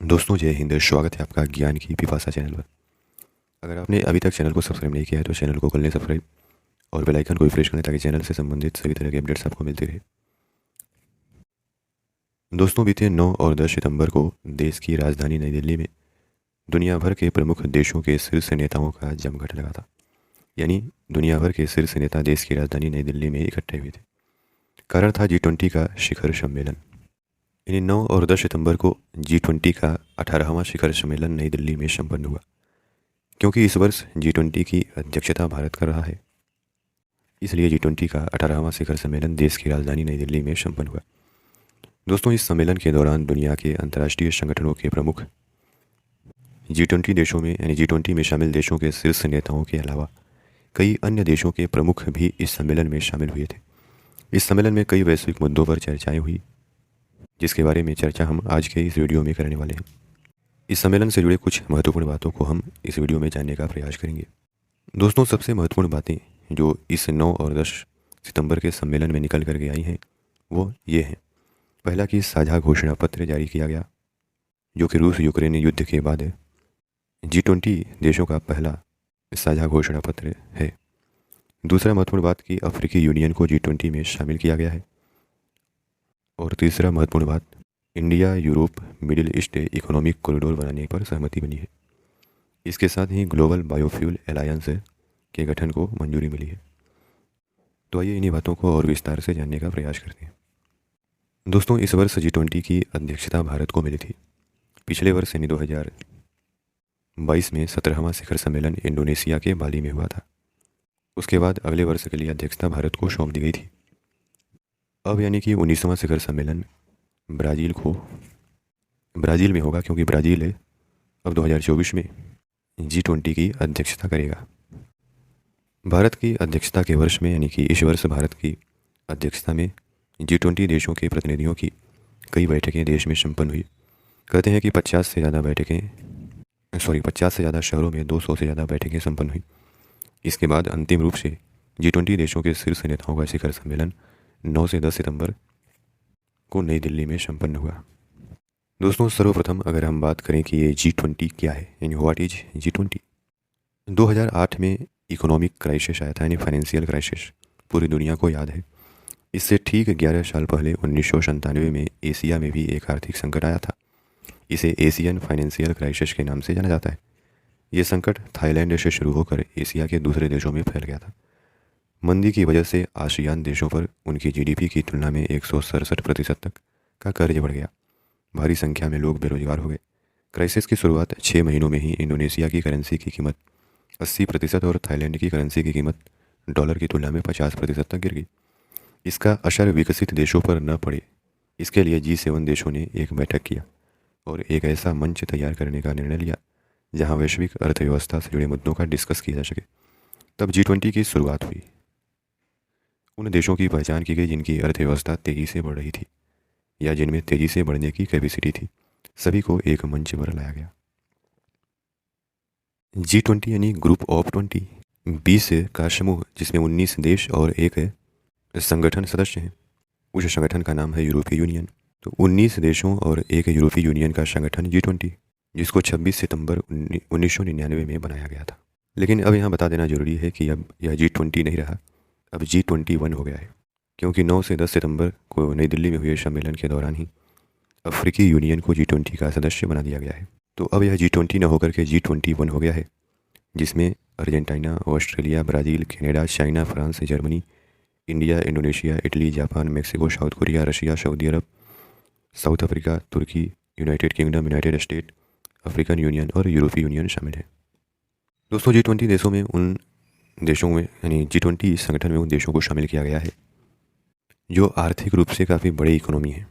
दोस्तों जय हिंद। स्वागत है आपका ज्ञान की पिपासा चैनल पर। अगर आपने अभी तक चैनल को सब्सक्राइब नहीं किया है तो चैनल को कर लें सब्सक्राइब और बेल आइकन को प्रेस करें ताकि चैनल से संबंधित सभी तरह के अपडेट्स आपको मिलते रहे। दोस्तों बीते 9 और 10 सितंबर को देश की राजधानी नई दिल्ली में दुनिया भर के प्रमुख देशों के शीर्ष नेताओं का जमघट लगा था। यानी दुनिया भर के शीर्ष नेता देश की राजधानी नई दिल्ली में इकट्ठे हुए थे। कारण था G20 का शिखर सम्मेलन। यानी 9 और 10 सितंबर को G20 का 18वां शिखर सम्मेलन नई दिल्ली में संपन्न हुआ। क्योंकि इस वर्ष G20 की अध्यक्षता भारत कर रहा है, इसलिए G20 का 18वां शिखर सम्मेलन देश की राजधानी नई दिल्ली में संपन्न हुआ। दोस्तों इस सम्मेलन के दौरान दुनिया के अंतर्राष्ट्रीय संगठनों के प्रमुख G20 देशों में यानी G20 में शामिल देशों के शीर्ष नेताओं के अलावा कई अन्य देशों के प्रमुख भी इस सम्मेलन में शामिल हुए थे। इस सम्मेलन में कई वैश्विक मुद्दों पर चर्चाएं हुई, जिसके बारे में चर्चा हम आज के इस वीडियो में करने वाले हैं। इस सम्मेलन से जुड़े कुछ महत्वपूर्ण बातों को हम इस वीडियो में जानने का प्रयास करेंगे। दोस्तों सबसे महत्वपूर्ण बातें जो इस 9 और 10 सितंबर के सम्मेलन में निकल करके आई हैं वो ये हैं। पहला कि साझा घोषणा पत्र जारी किया गया, जो कि रूस यूक्रेन युद्ध के बाद G20 देशों का पहला साझा घोषणा पत्र है। दूसरा महत्वपूर्ण बात कि अफ्रीकी यूनियन को G20 में शामिल किया गया है। और तीसरा महत्वपूर्ण बात, India Europe middle east economic corridor बनाने पर सहमति बनी है। इसके साथ ही ग्लोबल बायोफ्यूल अलायंस के गठन को मंजूरी मिली है। तो आइए इन्हीं बातों को और विस्तार से जानने का प्रयास करते हैं। दोस्तों इस वर्ष G20 की अध्यक्षता भारत को मिली थी। पिछले वर्ष यानी 2022 में 17वां शिखर सम्मेलन इंडोनेशिया के बाली में हुआ था। उसके बाद अगले वर्ष के लिए अध्यक्षता भारत को सौंप दी गई थी। अब यानी कि 19वां शिखर सम्मेलन ब्राज़ील में होगा, क्योंकि ब्राज़ील अब 2024 में G20 की अध्यक्षता करेगा। भारत की अध्यक्षता के वर्ष में यानी कि इस वर्ष भारत की अध्यक्षता में G20 देशों के प्रतिनिधियों की कई बैठकें देश में संपन्न हुई। कहते हैं कि 50 से ज़्यादा शहरों में 200 से ज़्यादा बैठकें संपन्न हुई। इसके बाद अंतिम रूप से G20 देशों के शीर्ष नेताओं का शिखर सम्मेलन 9 से 10 सितंबर को नई दिल्ली में संपन्न हुआ। दोस्तों सर्वप्रथम अगर हम बात करें कि ये G20 क्या है, यानी व्हाट इज G20। 2008 में इकोनॉमिक क्राइसिस आया था, यानी फाइनेंशियल क्राइसिस, पूरी दुनिया को याद है। इससे ठीक 11 साल पहले 1997 में एशिया में भी एक आर्थिक संकट आया था। इसे एशियन फाइनेंशियल क्राइसिस के नाम से जाना जाता है। ये संकट थाईलैंड से शुरू होकर एशिया के दूसरे देशों में फैल गया था। मंदी की वजह से आसियान देशों पर उनकी GDP की तुलना में 167% तक का कर्ज बढ़ गया। भारी संख्या में लोग बेरोजगार हो गए। क्राइसिस की शुरुआत 6 महीनों में ही इंडोनेशिया की करेंसी की कीमत 80% और थाईलैंड की करेंसी की कीमत डॉलर की तुलना में 50% तक गिर गई। इसका असर विकसित देशों पर न पड़े, इसके लिए G7 देशों ने एक बैठक किया और एक ऐसा मंच तैयार करने का निर्णय लिया जहां वैश्विक अर्थव्यवस्था से जुड़े मुद्दों का डिस्कस किया जा सके। तब G20 की शुरुआत हुई। उन देशों की पहचान की गई जिनकी अर्थव्यवस्था तेज़ी से बढ़ रही थी या जिनमें तेज़ी से बढ़ने की कैपेसिटी थी। सभी को एक मंच पर लाया गया। G20 यानी ग्रुप ऑफ 20, 20 का समूह जिसमें 19 देश और एक संगठन सदस्य हैं। उस संगठन का नाम है यूरोपीय यूनियन। तो 19 देशों और एक यूरोपीय यूनियन का संगठन G20, जिसको 26 सितंबर 1999 में बनाया गया था। लेकिन अब यहाँ बता देना जरूरी है कि अब यह G20 नहीं रहा, अब G21 हो गया है, क्योंकि 9 से 10 सितंबर को नई दिल्ली में हुए सम्मेलन के दौरान ही अफ्रीकी यूनियन को G20 का सदस्य बना दिया गया है। तो अब यह G20 न होकर के G21 हो गया है, जिसमें Argentina, Australia, Brazil, Canada, China, France, Germany, India, Indonesia, Italy, Japan, Mexico, South Korea, Russia, Saudi Arab, South Africa, तुर्की, United Kingdom, United State, African Union और यूरोपीय यूनियन शामिल है। दोस्तों G20 देशों में उन देशों में यानी G20 संगठन में उन देशों को शामिल किया गया है जो आर्थिक रूप से काफ़ी बड़ी इकोनॉमी है,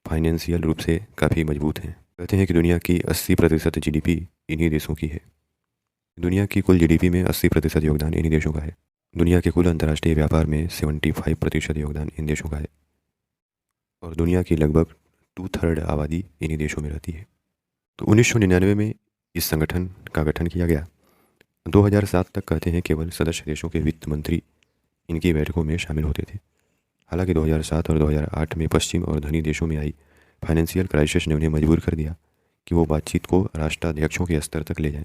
फाइनेंशियल रूप से काफ़ी मजबूत हैं। कहते हैं कि दुनिया की 80% GDP इन्हीं देशों की है। दुनिया की कुल GDP में 80% योगदान इन्हीं देशों का है। दुनिया के कुल अंतर्राष्ट्रीय व्यापार में 75% योगदान इन देशों का है। और दुनिया की लगभग 2/3 आबादी इन्हीं देशों में रहती है। तो 1999 में इस संगठन का गठन किया गया। 2007 तक कहते हैं केवल सदस्य देशों के वित्त मंत्री इनकी बैठकों में शामिल होते थे। हालांकि 2007 और 2008 में पश्चिम और धनी देशों में आई फाइनेंशियल क्राइसिस ने उन्हें मजबूर कर दिया कि वो बातचीत को राष्ट्राध्यक्षों के स्तर तक ले जाएं।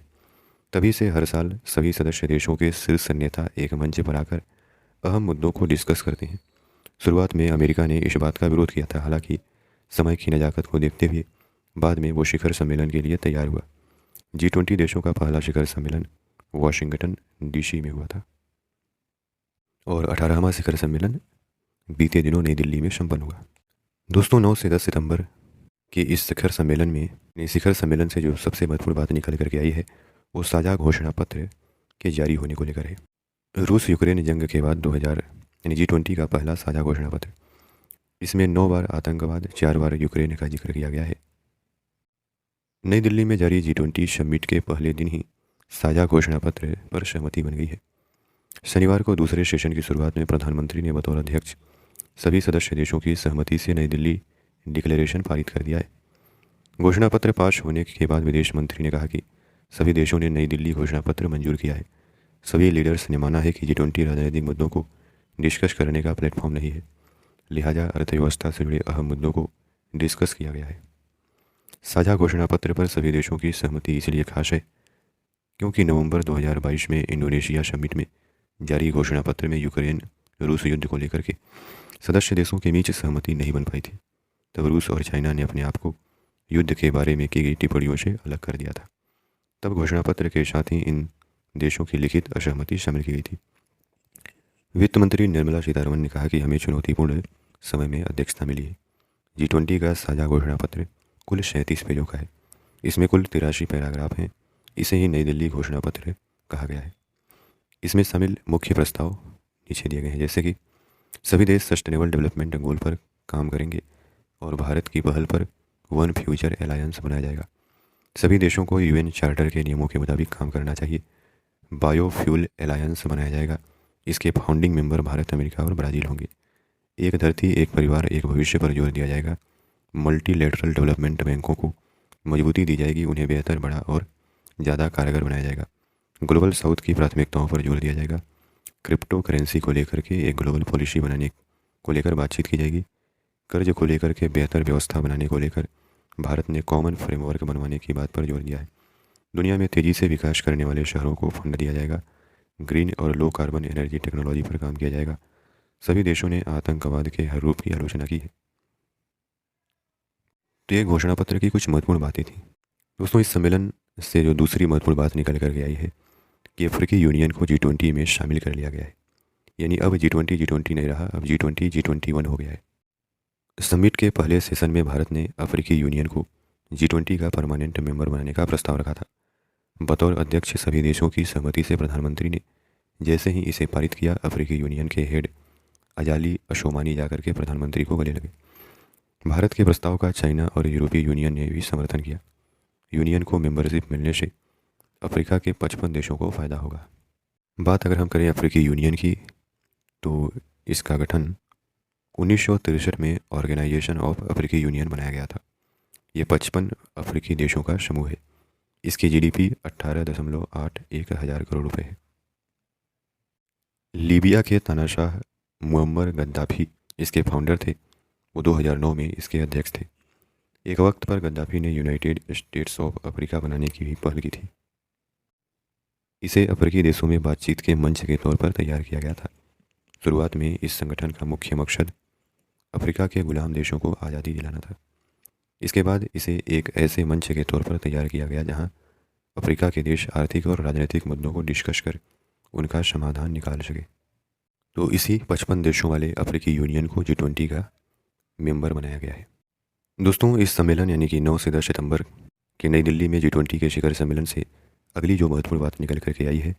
तभी से हर साल सभी सदस्य देशों के शीर्ष नेता एक मंच पर आकर अहम मुद्दों को डिस्कस करते हैं। शुरुआत में अमेरिका ने इस बात का विरोध किया था, हालांकि समय की नज़ाकत को देखते हुए बाद में वो शिखर सम्मेलन के लिए तैयार हुआ। G20 देशों का पहला शिखर सम्मेलन वाशिंगटन DC में हुआ था और 18वां शिखर सम्मेलन बीते दिनों नई दिल्ली में संपन्न हुआ। दोस्तों, 9 से 10 सितंबर के इस शिखर सम्मेलन से जो सबसे महत्वपूर्ण बात निकल करके आई है वो साझा घोषणा पत्र के जारी होने को लेकर है। रूस यूक्रेन जंग के बाद 2000 यानी G20 का पहला साझा घोषणा पत्र। इसमें 9 बार आतंकवाद, 4 बार यूक्रेन का जिक्र किया गया है। नई दिल्ली में जारी G20 समिट के पहले दिन ही साझा घोषणा पत्र पर सहमति बन गई है। शनिवार को दूसरे सेशन की शुरुआत में प्रधानमंत्री ने बतौर अध्यक्ष सभी सदस्य देशों की सहमति से नई दिल्ली डिक्लेरेशन पारित कर दिया है। घोषणा पत्र पास होने के बाद विदेश मंत्री ने कहा कि सभी देशों ने नई दिल्ली घोषणा पत्र मंजूर किया है। सभी लीडर्स ने माना है कि G20 राजनीतिक मुद्दों को डिस्कस करने का प्लेटफॉर्म नहीं है, लिहाजा अर्थव्यवस्था से जुड़े अहम मुद्दों को डिस्कस किया गया है। साझा घोषणा पत्र पर सभी देशों की सहमति इसलिए खास है क्योंकि नवंबर 2022 में इंडोनेशिया समिट में जारी घोषणा पत्र में यूक्रेन रूस युद्ध को लेकर के सदस्य देशों के बीच सहमति नहीं बन पाई थी। तब रूस और चाइना ने अपने आप को युद्ध के बारे में की गई टिप्पणियों से अलग कर दिया था। तब घोषणा पत्र के साथ ही इन देशों की लिखित असहमति शामिल की गई थी। वित्त मंत्री निर्मला सीतारमण ने कहा कि हमें चुनौतीपूर्ण समय में अध्यक्षता मिली है। G20 का साझा घोषणा पत्र कुल 37 पेजों का है। इसमें कुल 83 पैराग्राफ हैं। इसे ही नई दिल्ली घोषणा पत्र कहा गया है। इसमें शामिल मुख्य प्रस्ताव नीचे दिए गए हैं, जैसे कि सभी देश सस्टेनेबल डेवलपमेंट गोल पर काम करेंगे और भारत की पहल पर वन फ्यूचर अलायंस बनाया जाएगा। सभी देशों को UN चार्टर के नियमों के मुताबिक काम करना चाहिए। बायोफ्यूल अलायंस बनाया जाएगा। इसके फाउंडिंग मेंबर भारत, अमेरिका और ब्राज़ील होंगे। एक धरती, एक परिवार, एक भविष्य पर जोर दिया जाएगा। मल्टीलेटरल डेवलपमेंट बैंकों को मजबूती दी जाएगी, उन्हें बेहतर, बड़ा और ज़्यादा कारगर बनाया जाएगा। ग्लोबल साउथ की प्राथमिकताओं पर जोर दिया जाएगा। क्रिप्टो करेंसी को लेकर के एक ग्लोबल पॉलिसी बनाने को लेकर बातचीत की जाएगी। कर्ज को लेकर के बेहतर व्यवस्था बनाने को लेकर भारत ने कॉमन फ्रेमवर्क बनवाने की बात पर जोर दिया है। दुनिया में तेज़ी से विकास करने वाले शहरों को फंड दिया जाएगा। ग्रीन और लो कार्बन एनर्जी टेक्नोलॉजी पर काम किया जाएगा। सभी देशों ने आतंकवाद के हर रूप की आलोचना की है। तो ये घोषणा पत्र की कुछ महत्वपूर्ण बातें थी। दोस्तों, इस सम्मेलन से जो दूसरी महत्वपूर्ण बात निकल करके आई है कि अफ्रीकी यूनियन को G20 में शामिल कर लिया गया है। यानी अब G20 नहीं रहा, अब G20 हो गया है। समिट के पहले सेशन में भारत ने अफ्रीकी यूनियन को G20 का परमानेंट मेंबर बनाने का प्रस्ताव रखा था। बतौर अध्यक्ष सभी देशों की सहमति से प्रधानमंत्री ने जैसे ही इसे पारित किया, अफ्रीकी यूनियन के हेड अजाली अशोमानी जाकर के प्रधानमंत्री को गले लगे। भारत के प्रस्ताव का चाइना और यूरोपीय यूनियन ने भी समर्थन किया। यूनियन को मेंबरशिप मिलने से अफ्रीका के 55 देशों को फ़ायदा होगा। बात अगर हम करें अफ्रीकी यूनियन की, तो इसका गठन 1963 में ऑर्गेनाइजेशन ऑफ अफ्रीकी यूनियन बनाया गया था। ये 55 अफ्रीकी देशों का समूह है। इसकी GDP 18.81 हज़ार करोड़ रुपए है। लीबिया के तानाशाह मुअम्मर गद्दाफी इसके फाउंडर थे। वो 2009 में इसके अध्यक्ष थे। एक वक्त पर गद्दाफी ने यूनाइटेड स्टेट्स ऑफ अफ्रीका बनाने की भी पहल की थी। इसे अफ्रीकी देशों में बातचीत के मंच के तौर पर तैयार किया गया था। शुरुआत में इस संगठन का मुख्य मकसद अफ्रीका के गुलाम देशों को आज़ादी दिलाना था। इसके बाद इसे एक ऐसे मंच के तौर पर तैयार किया गया जहां अफ्रीका के देश आर्थिक और राजनीतिक मुद्दों को डिस्कस कर उनका समाधान निकाल सके। तो इसी 55 देशों वाले अफ्रीकी यूनियन को G20 का मेंबर बनाया गया है। दोस्तों, इस सम्मेलन यानी कि 9 से 10 सितंबर के नई दिल्ली में G20 के शिखर सम्मेलन से अगली जो महत्वपूर्ण बात निकल करके आई है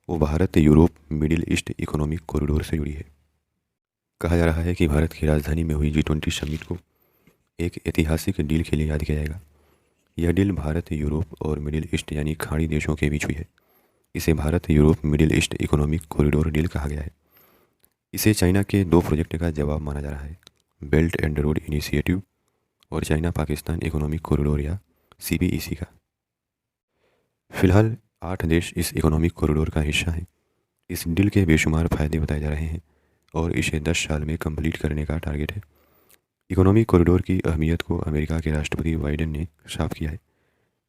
वो Bharat Europe middle east economic corridor से जुड़ी है। कहा जा रहा है कि भारत की राजधानी में हुई G20 समिट को एक ऐतिहासिक डील के लिए याद किया जाएगा। यह डील भारत, यूरोप और मिडिल ईस्ट यानी खाड़ी देशों के बीच हुई है। इसे Bharat Europe middle east economic corridor deal कहा गया है। इसे चाइना के 2 प्रोजेक्ट का जवाब माना जा रहा है, बेल्ट एंड रोड इनिशिएटिव और चाइना पाकिस्तान इकोनॉमिक कॉरिडोर या CPEC का। फिलहाल 8 देश इस इकोनॉमिक कॉरिडोर का हिस्सा हैं। इस डील के बेशुमार फायदे बताए जा रहे हैं और इसे 10 साल में कंप्लीट करने का टारगेट है। इकोनॉमिक कॉरिडोर की अहमियत को अमेरिका के राष्ट्रपति बाइडेन ने साफ किया है।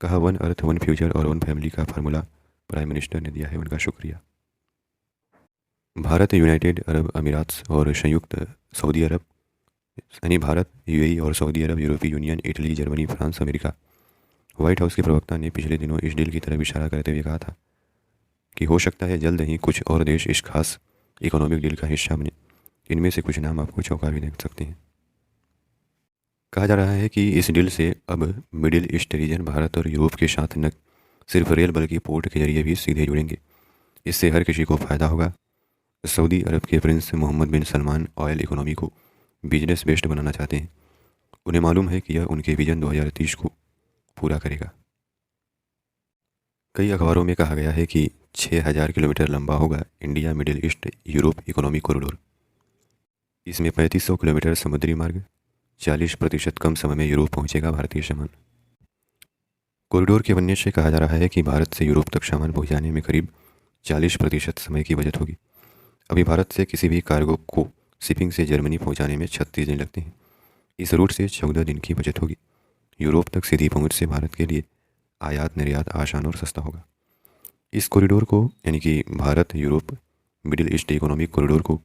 कहा वन अर्थ वन फ्यूचर और वन फैमिली का फार्मूला प्राइम मिनिस्टर ने दिया है, उनका शुक्रिया। भारत, यूनाइटेड अरब अमीरात्स और संयुक्त सऊदी अरब यानी भारत, यूएई और सऊदी अरब, यूरोपीय union, Italy, Germany, France, America. White house के प्रवक्ता ने पिछले दिनों इस डील की तरफ इशारा करते हुए कहा था कि हो सकता है जल्द ही कुछ और देश इस खास इकोनॉमिक डील का हिस्सा बने। इनमें से कुछ नाम आपको चौंका भी देख सकते हैं। कहा जा रहा है कि इस डील से अब मिडिल ईस्ट रीजन भारत और यूरोप के साथ न सिर्फ रेल बल्कि पोर्ट के जरिए भी सीधे जुड़ेंगे। इससे हर किसी को फ़ायदा होगा। सऊदी अरब के प्रिंस मोहम्मद बिन सलमान ऑयल इकोनॉमी को बिजनेस बेस्ड बनाना चाहते हैं। उन्हें मालूम है कि यह उनके विजन 2030 को पूरा करेगा। कई अखबारों में कहा गया है कि 6000 किलोमीटर लंबा होगा India middle east Europe economic corridor. इसमें 3500 किलोमीटर समुद्री मार्ग, 40% कम समय में यूरोप पहुंचेगा भारतीय सामान। कॉरिडोर के बनने से कहा जा रहा है कि भारत से यूरोप तक सामान पहुंचाने में करीब 40% समय की बचत होगी। अभी भारत से किसी भी कार्गो को शिपिंग से जर्मनी पहुंचाने में 36 दिन लगते हैं। इस रूट से 14 दिन की बचत होगी। यूरोप तक सीधी पहुंच से भारत के लिए आयात निर्यात आसान और सस्ता होगा। इस कॉरिडोर को यानी कि Bharat Europe middle east economic corridor को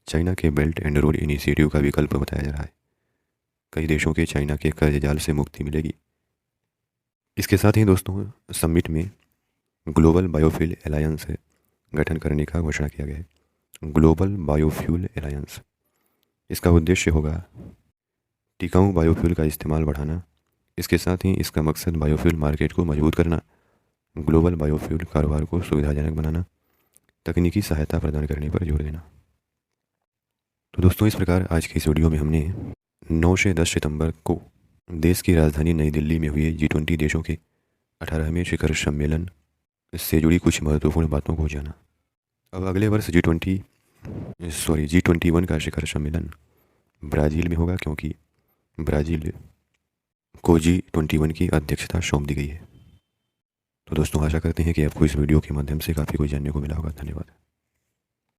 चाइना के बेल्ट एंड रोड इनिशिएटिव का विकल्प बताया जा रहा है। कई देशों के चाइना के कर्ज जाल से मुक्ति मिलेगी। इसके साथ ही दोस्तों समिट में ग्लोबल बायोफ्यूल अलायंस गठन करने का घोषणा किया गया है। ग्लोबल बायोफ्यूल अलायंस, इसका उद्देश्य होगा टिकाऊ बायोफ्यूल का इस्तेमाल बढ़ाना। इसके साथ ही इसका मकसद बायोफ्यूल मार्केट को मजबूत करना, ग्लोबल बायोफ्यूल कारोबार को सुविधाजनक बनाना, तकनीकी सहायता प्रदान करने पर जोर देना। तो दोस्तों इस प्रकार आज की इस वीडियो में हमने 9 से 10 सितंबर को देश की राजधानी नई दिल्ली में हुए G20 देशों के 18वें शिखर सम्मेलन से जुड़ी कुछ महत्वपूर्ण बातों को जाना। अब अगले वर्ष G21 का शिखर सम्मेलन ब्राज़ील में होगा, क्योंकि ब्राज़ील को G21 की अध्यक्षता सौंप दी गई है। तो दोस्तों आशा करते हैं कि आपको इस वीडियो के माध्यम से काफ़ी कुछ जानने को मिला होगा। धन्यवाद।